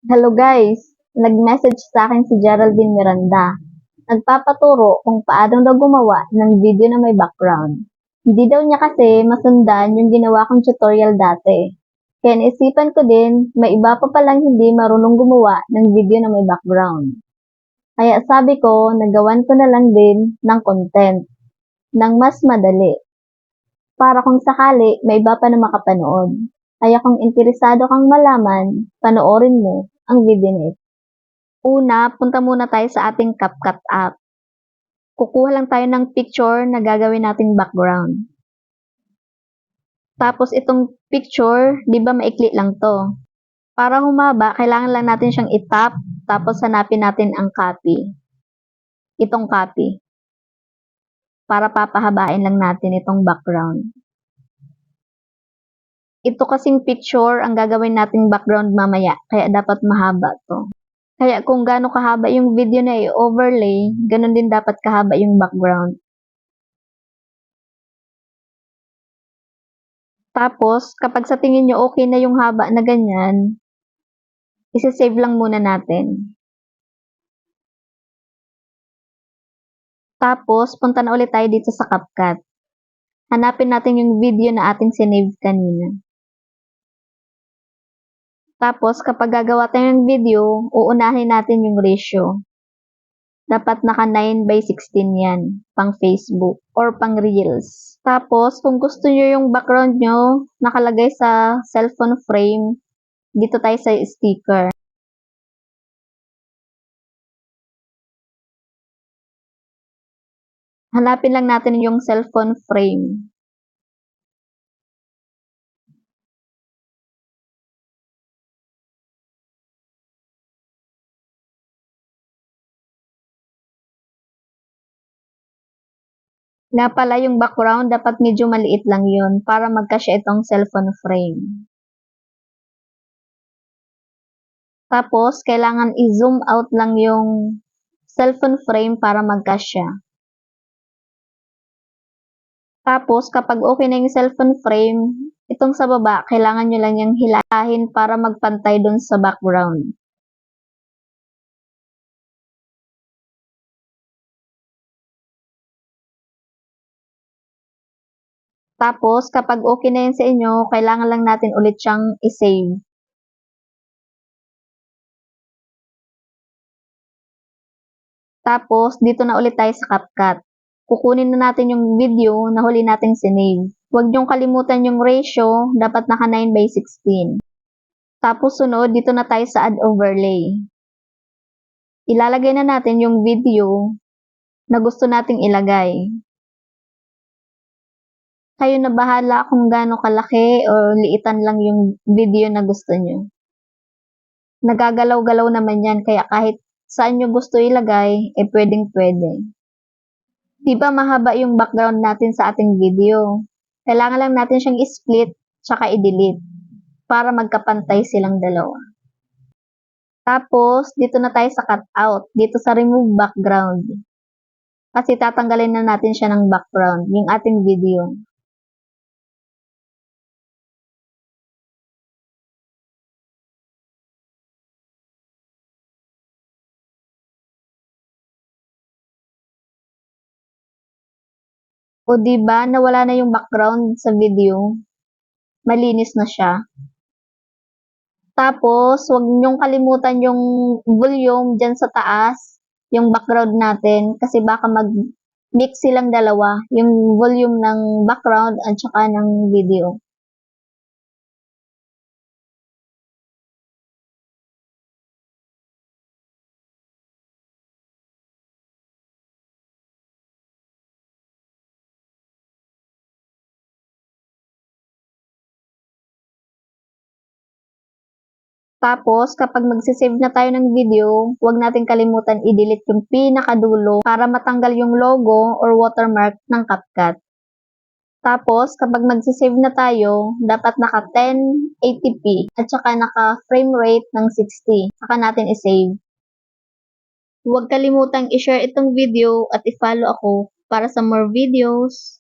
Hello guys! Nag-message sa akin si Geraldine Miranda. Nagpapaturo kung paano daw gumawa ng video na may background. Hindi daw niya kasi masundan yung ginawa kong tutorial dati. Kaya naisipan ko din, may iba pa palang hindi marunong gumawa ng video na may background. Kaya sabi ko, nagawan ko na lang din ng content ng mas madali. Para kung sakali, may iba pa na makapanood. Kaya kung interesado kang malaman, panoorin mo ang video na ito. Una, punta muna tayo sa ating CapCut app. Kukuha lang tayo ng picture na gagawin nating background. Tapos itong picture, di ba maikli lang to? Para humaba, kailangan lang natin siyang itap, tapos hanapin natin ang copy. Itong copy. Para papahabain lang natin itong background. Ito kasing picture ang gagawin nating background mamaya, kaya dapat mahaba to. Kaya kung gaano kahaba yung video na i-overlay, ganun din dapat kahaba yung background. Tapos, kapag sa tingin nyo okay na yung haba na ganyan, isi-save lang muna natin. Tapos, punta na ulit tayo dito sa CapCut. Hanapin natin yung video na ating sinave kanina. Tapos, kapag gagawa tayo ng video, uunahin natin yung ratio. Dapat naka 9:16 yan, pang Facebook or pang Reels. Tapos, kung gusto nyo yung background nyo nakalagay sa cellphone frame, dito tayo sa sticker. Hanapin lang natin yung cellphone frame. Nga pala yung background, dapat medyo maliit lang yun para magkasya itong cellphone frame. Tapos, kailangan i-zoom out lang yung cellphone frame para magkasya. Tapos, kapag okay na yung cellphone frame, itong sa baba, kailangan nyo lang yung hilahin para magpantay dun sa background. Tapos, kapag okay na yun sa inyo, kailangan lang natin ulit siyang i-save. Tapos, dito na ulit tayo sa CapCut. Kukunin na natin yung video na huli nating sinave. Huwag niyong kalimutan yung ratio, dapat naka 9:16. Tapos sunod, dito na tayo sa add overlay. Ilalagay na natin yung video na gusto nating ilagay. Kayo na bahala kung gaano kalaki o liitan lang yung video na gusto nyo. Nagagalaw-galaw naman yan, kaya kahit saan nyo gusto ilagay, pwedeng-pwede. Diba mahaba yung background natin sa ating video? Kailangan lang natin siyang i-split, tsaka i-delete, para magkapantay silang dalawa. Tapos, dito na tayo sa cutout, dito sa remove background. Kasi tatanggalin na natin siya ng background, yung ating video. O diba, nawala na yung background sa video. Malinis na siya. Tapos, huwag niyong kalimutan yung volume dyan sa taas, yung background natin, kasi baka mag-mix silang dalawa, yung volume ng background at saka ng video. Tapos, kapag magsisave na tayo ng video, huwag natin kalimutan i-delete yung pinakadulo para matanggal yung logo or watermark ng CapCut. Tapos, kapag magsisave na tayo, dapat naka 1080p at saka naka frame rate ng 60. Saka natin i-save. Huwag kalimutang i-share itong video at i-follow ako para sa more videos.